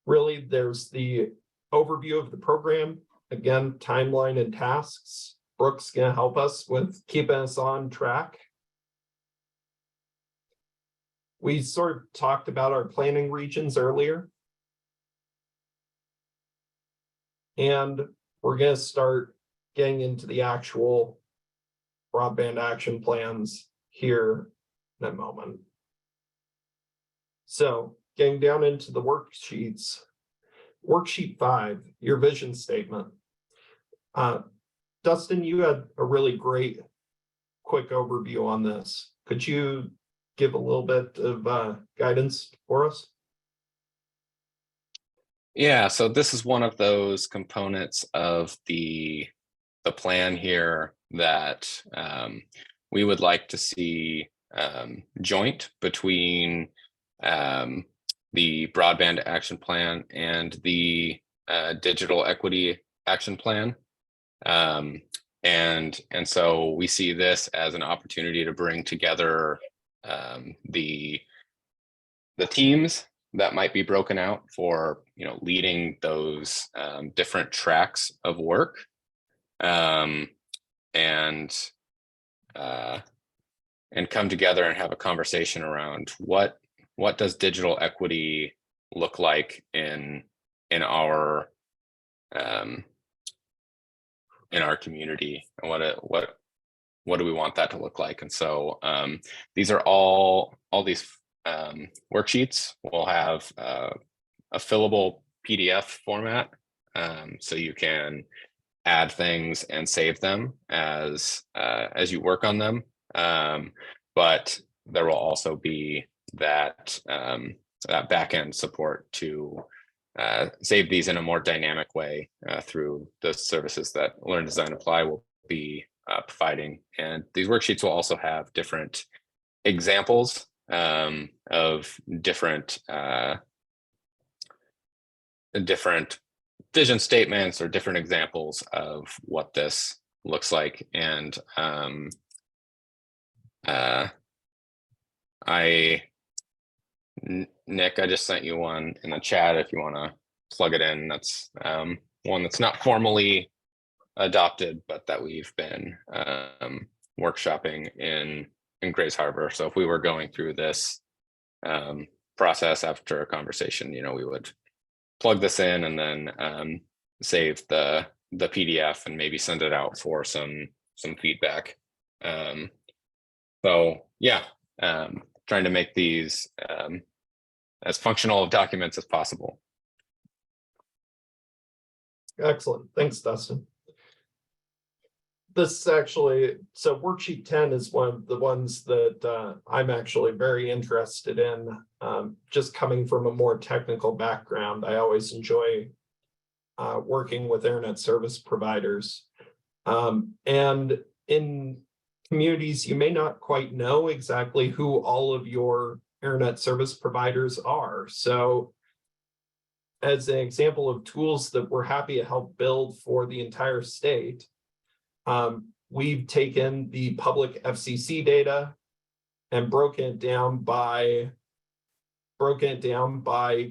Really, there's the overview of the program, again, timeline and tasks. Brooke's going to help us with keeping us on track. We sort of talked about our planning regions earlier. And we're going to start getting into the actual broadband action plans here in a moment. So getting down into the worksheets, worksheet 5, your vision statement. Dustin, you had a really great quick overview on this. Could you give a little bit of guidance for us? Yeah, so this is one of those components of the plan here that we would like to see joint between the broadband action plan and the digital equity action plan. And so we see this as an opportunity to bring together the teams that might be broken out for leading those different tracks of work, and come together and have a conversation around what does digital equity look like in our community, and what do we want that to look like. And so these are all these worksheets will have a fillable PDF format, so you can add things and save them as you work on them. But there will also be that back-end support to save these in a more dynamic way through the services that Learn, Design, Apply will be providing. And these worksheets will also have different examples of different vision statements or different examples of what this looks like. And Nick, I just sent you one in the chat if you want to plug it in. That's one that's not formally adopted, but that we've been workshopping in Grays Harbor. So if we were going through this process after a conversation, we would plug this in and then save the PDF and maybe send it out for some feedback. So yeah, trying to make these as functional of documents as possible. Excellent. Thanks, Dustin. This actually, so worksheet 10 is one of the ones that I'm actually very interested in. Just coming from a more technical background, I always enjoy working with internet service providers. And in communities, you may not quite know exactly who all of your internet service providers are. So as an example of tools that we're happy to help build for the entire state, we've taken the public FCC data and broken it down by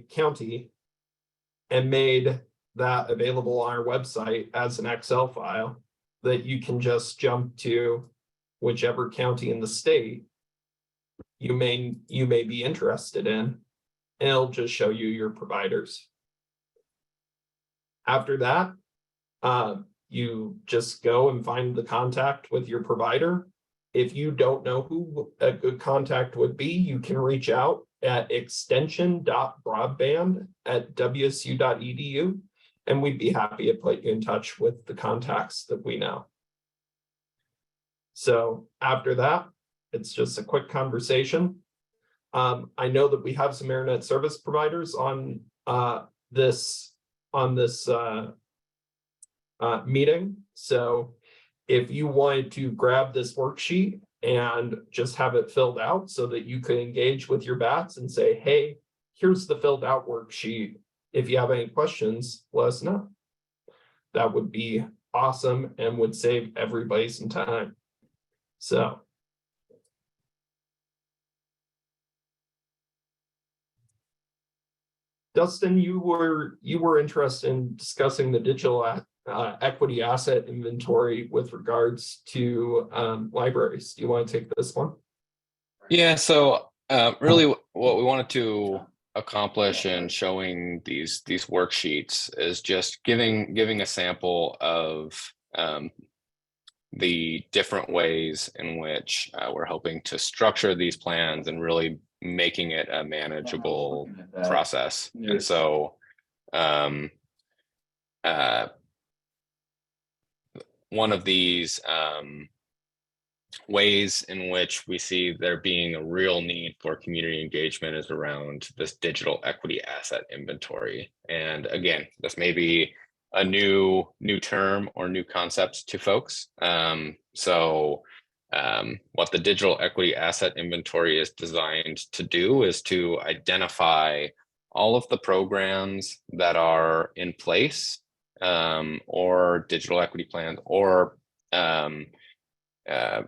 county and made that available on our website as an Excel file that you can just jump to whichever county in the state you may be interested in, and it'll just show you your providers. After that, you just go and find the contact with your provider. If you don't know who a good contact would be, you can reach out at extension.broadband@wsu.edu, and we'd be happy to put you in touch with the contacts that we know. So after that, it's just a quick conversation. I know that we have some internet service providers on this meeting. So if you wanted to grab this worksheet and just have it filled out so that you could engage with your bats and say, hey, here's the filled out worksheet. If you have any questions, let us know. That would be awesome and would save everybody some time. So Dustin, you were interested in discussing the digital equity asset inventory with regards to libraries. Do you want to take this one? Yeah, so really what we wanted to accomplish in showing these worksheets is just giving a sample of the different ways in which we're hoping to structure these plans and really making it a manageable process. And so one of these ways in which we see there being a real need for community engagement is around this digital equity asset inventory. And again, this may be a new term or new concept to folks. What the digital equity asset inventory is designed to do is to identify all of the programs that are in place, or digital equity plans, or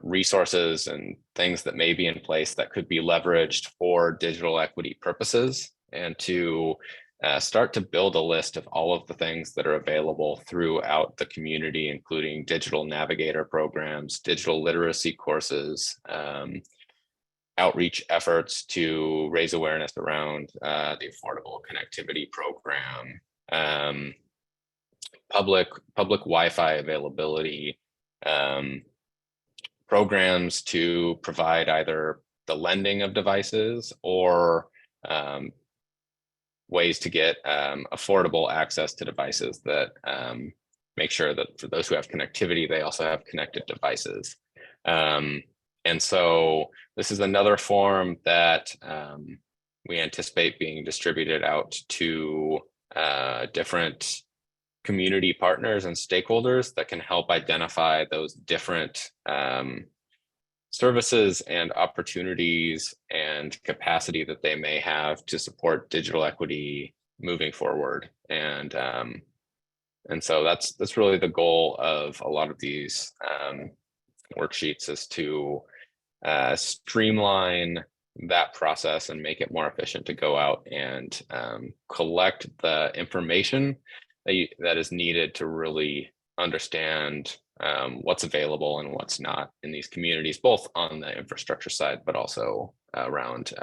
resources and things that may be in place that could be leveraged for digital equity purposes, and to start to build a list of all of the things that are available throughout the community, including digital navigator programs, digital literacy courses, outreach efforts to raise awareness around the Affordable Connectivity Program, public Wi-Fi availability, programs to provide either the lending of devices or ways to get affordable access to devices that make sure that for those who have connectivity, they also have connected devices. And so this is another form that we anticipate being distributed out to different community partners and stakeholders that can help identify those different services and opportunities and capacity that they may have to support digital equity moving forward. And so that's really the goal of a lot of these worksheets, is to streamline that process and make it more efficient to go out and collect the information that is needed to really understand what's available and what's not in these communities, both on the infrastructure side, but also around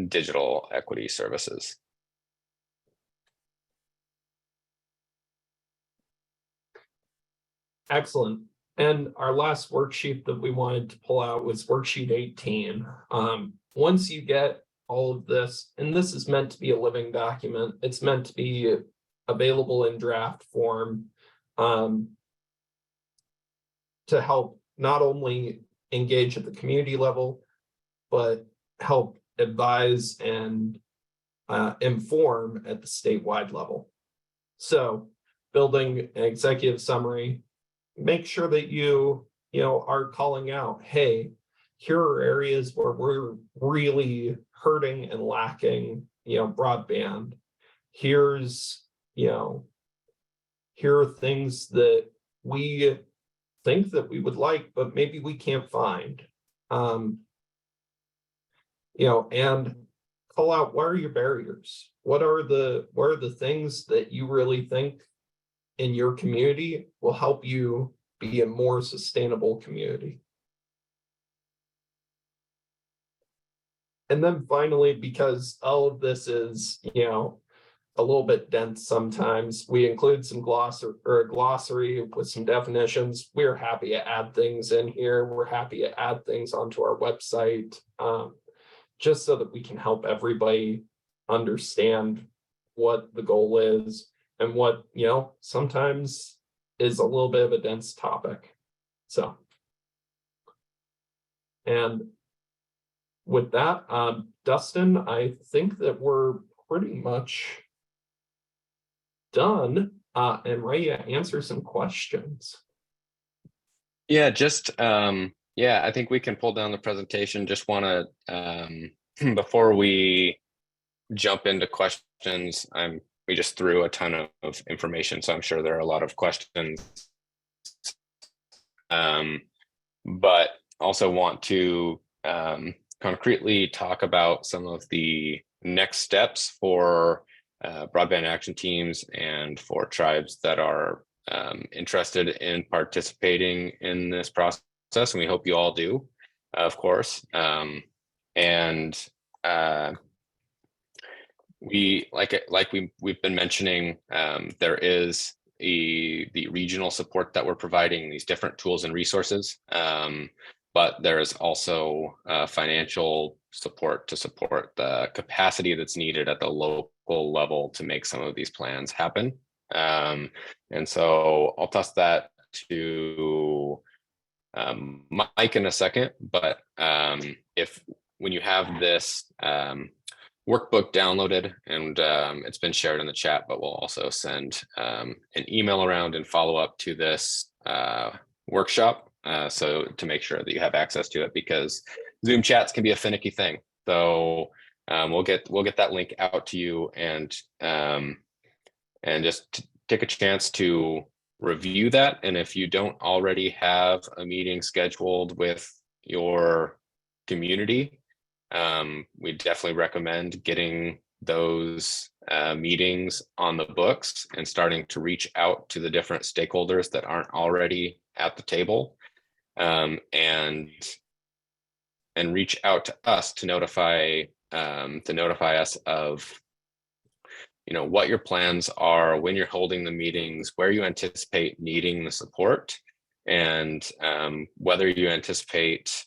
digital equity services. Excellent. And our last worksheet that we wanted to pull out was worksheet 18. Once you get all of this, and this is meant to be a living document, it's meant to be available in draft form to help not only engage at the community level, but help advise and inform at the statewide level. So building an executive summary, make sure that you are calling out, hey, here are areas where we're really hurting and lacking, broadband. Here's, here are things that we think that we would like, but maybe we can't find. And call out, what are your barriers? What are the things that you really think in your community will help you be a more sustainable community? And then finally, because all of this is, a little bit dense sometimes, we include some glossary with some definitions. We're happy to add things in here. We're happy to add things onto our website, just so that we can help everybody understand what the goal is and what, sometimes is a little bit of a dense topic. So, and with that, Dustin, I think that we're pretty much done and ready to answer some questions. Yeah, I think we can pull down the presentation. Just want to, before we jump into questions, we just threw a ton of information, so I'm sure there are a lot of questions. But also want to concretely talk about some of the next steps for broadband action teams and for tribes that are interested in participating in this process, and we hope you all do, of course. We've been mentioning, there is the regional support that we're providing, these different tools and resources, but there is also financial support to support the capacity that's needed at the local level to make some of these plans happen. And so I'll toss that to Mike in a second, but when you have this workbook downloaded, and it's been shared in the chat, but we'll also send an email around and follow up to this workshop, so to make sure that you have access to it, because Zoom chats can be a finicky thing. So we'll get that link out to you, and just take a chance to review that. And if you don't already have a meeting scheduled with your community, we definitely recommend getting those meetings on the books and starting to reach out to the different stakeholders that aren't already at the table, and reach out to us to notify us of what your plans are, when you're holding the meetings, where you anticipate needing the support, and whether you anticipate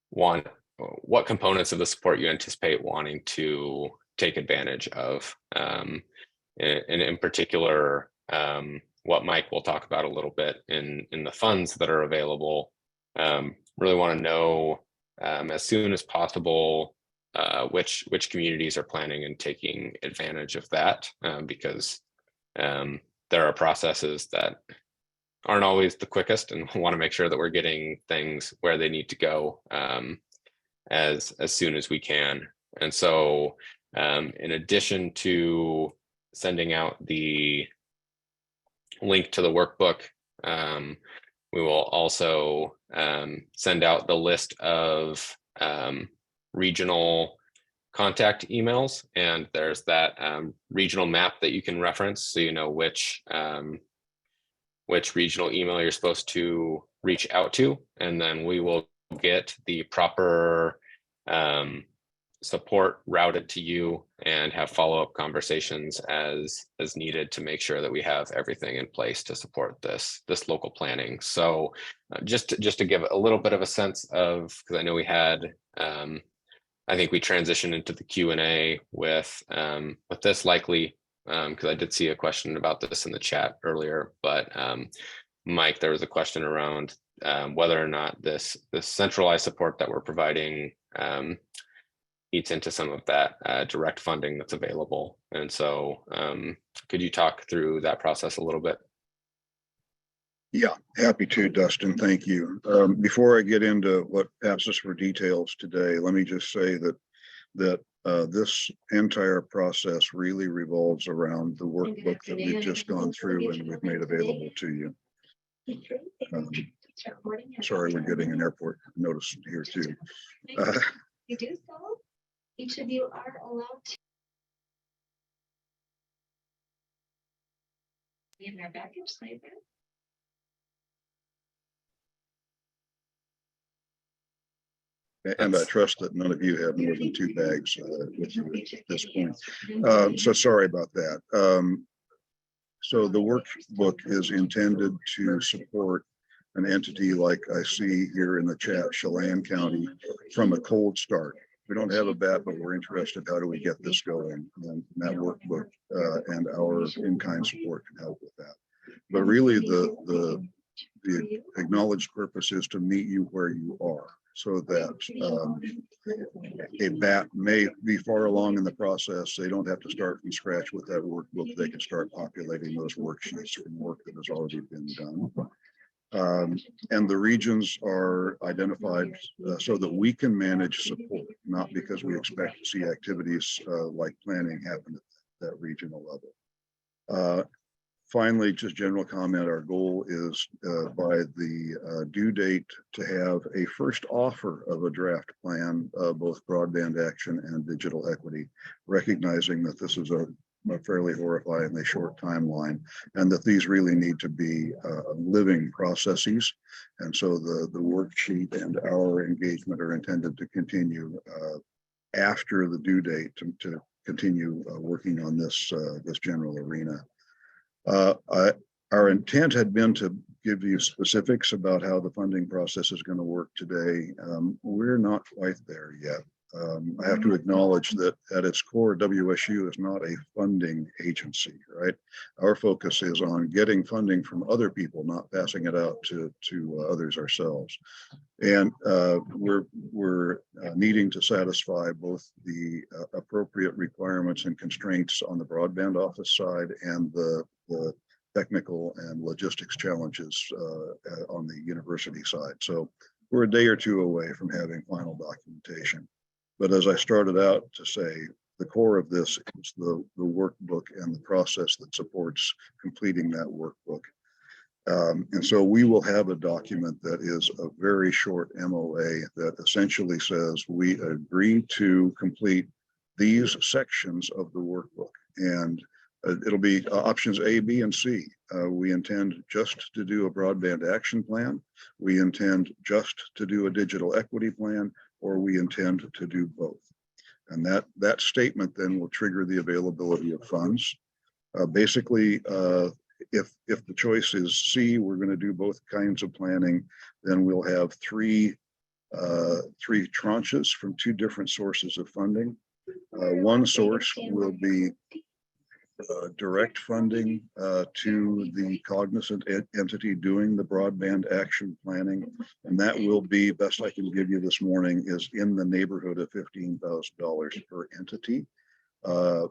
what components of the support you anticipate wanting to take advantage of. And in particular, what Mike will talk about a little bit in the funds that are available. Really want to know as soon as possible which communities are planning and taking advantage of that, because there are processes that aren't always the quickest, and want to make sure that we're getting things where they need to go as soon as we can. And so in addition to sending out the link to the workbook, we will also send out the list of regional contact emails, and there's that regional map that you can reference, so you know which which regional email you're supposed to reach out to, and then we will get the proper support routed to you and have follow-up conversations as needed to make sure that we have everything in place to support this local planning. So just to give a little bit of a sense of, because I know we had I think we transitioned into the Q&A with this likely, because I did see a question about this in the chat earlier, but Mike, there was a question around whether or not this centralized support that we're providing eats into some of that direct funding that's available. And so could you talk through that process a little bit? Yeah, happy to, Dustin. Thank you. Before I get into what asks us for details today, let me just say that this entire process really revolves around the workbook that we've just gone through and we've made available to you. Sorry, we're getting an airport notice here too. You do so. Each of you are allowed to be in their baggage later. And I trust that none of you have more than 2 bags with you at this point. So sorry about that. So the workbook is intended to support an entity like I see here in the chat, Chelan County, from a cold start. We don't have a BAT, but we're interested, how do we get this going? And that workbook and our in-kind support can help with that. But really the acknowledged purpose is to meet you where you are, so that a BAT may be far along in the process. They don't have to start from scratch with that workbook. They can start populating those worksheets from work that has already been done. And the regions are identified so that we can manage support, not because we expect to see activities like planning happen at that regional level. Finally, just general comment, our goal is by the due date to have a first offer of a draft plan, both broadband action and digital equity, recognizing that this is a fairly horrifyingly short timeline and that these really need to be living processes. And so the worksheet and our engagement are intended to continue after the due date to continue working on this general arena. Our intent had been to give you specifics about how the funding process is going to work today. We're not quite there yet. I have to acknowledge that at its core, WSU is not a funding agency, right? Our focus is on getting funding from other people, not passing it out to others ourselves. And we're needing to satisfy both the appropriate requirements and constraints on the broadband office side and the technical and logistics challenges on the university side. So we're a day or two away from having final documentation. But as I started out to say, the core of this is the workbook and the process that supports completing that workbook. And so we will have a document that is a very short MOA that essentially says we agree to complete these sections of the workbook. And it'll be options A, B, and C. We intend just to do a broadband action plan. We intend just to do a digital equity plan, or we intend to do both. And that statement then will trigger the availability of funds. Basically, if the choice is C, we're going to do both kinds of planning, then we'll have three tranches from 2 different sources of funding. One source will be direct funding to the cognizant entity doing the broadband action planning. And that will be, best I can give you this morning, is in the neighborhood of $15,000 per entity.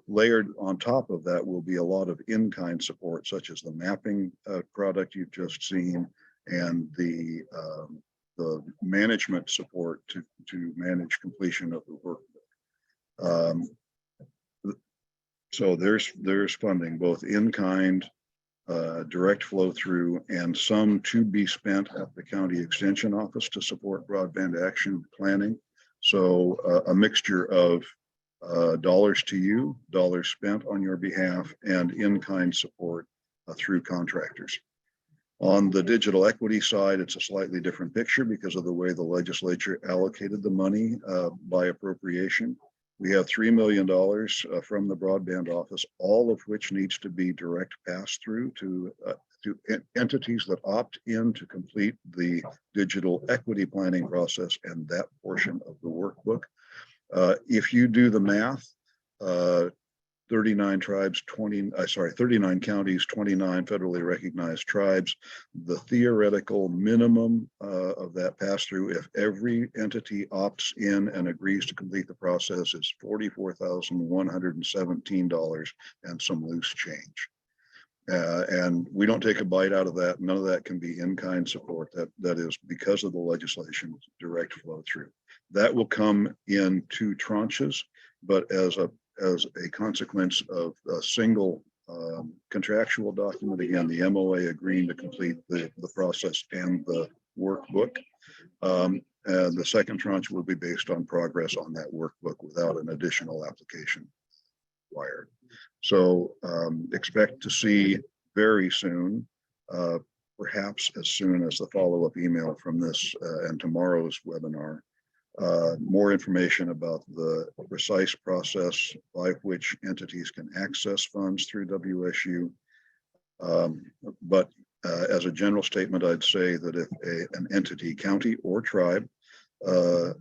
Layered on top of that will be a lot of in-kind support, such as the mapping product you've just seen and the management support to manage completion of the workbook. So there's funding both in kind, direct flow through, and some to be spent at the county extension office to support broadband action planning. So a mixture of dollars to you, dollars spent on your behalf, and in-kind support through contractors. On the digital equity side, it's a slightly different picture because of the way the legislature allocated the money by appropriation. We have $3 million from the broadband office, all of which needs to be direct pass-through to entities that opt in to complete the digital equity planning process and that portion of the workbook. If you do the math, 39 tribes, 39 counties, 29 federally recognized tribes. The theoretical minimum of that pass-through, if every entity opts in and agrees to complete the process, is $44,117 and some loose change. And we don't take a bite out of that. None of that can be in-kind support. That is because of the legislation, direct flow through. That will come in 2 tranches, but as a consequence of a single contractual document, again, the MOA agreeing to complete the process and the workbook. The second tranche will be based on progress on that workbook without an additional application required. So expect to see very soon, perhaps as soon as the follow-up email from this and tomorrow's webinar, more information about the precise process by which entities can access funds through WSU. But as a general statement, I'd say that if an entity, county or tribe,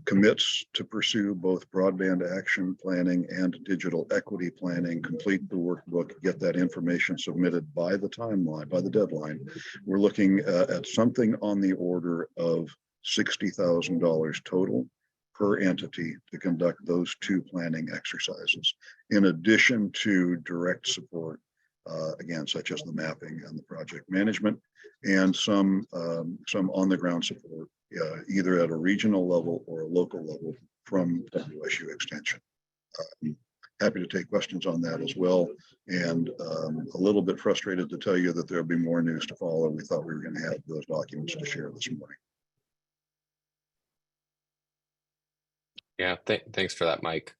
commits to pursue both broadband action planning and digital equity planning, complete the workbook, get that information submitted by the timeline, by the deadline, we're looking at something on the order of $60,000 total per entity to conduct those 2 planning exercises, in addition to direct support, again, such as the mapping and the project management, and some on-the-ground support, either at a regional level or a local level from WSU Extension. Happy to take questions on that as well, and a little bit frustrated to tell you that there'll be more news to follow. We thought we were going to have those documents to share this morning. Yeah, thanks for that, Mike.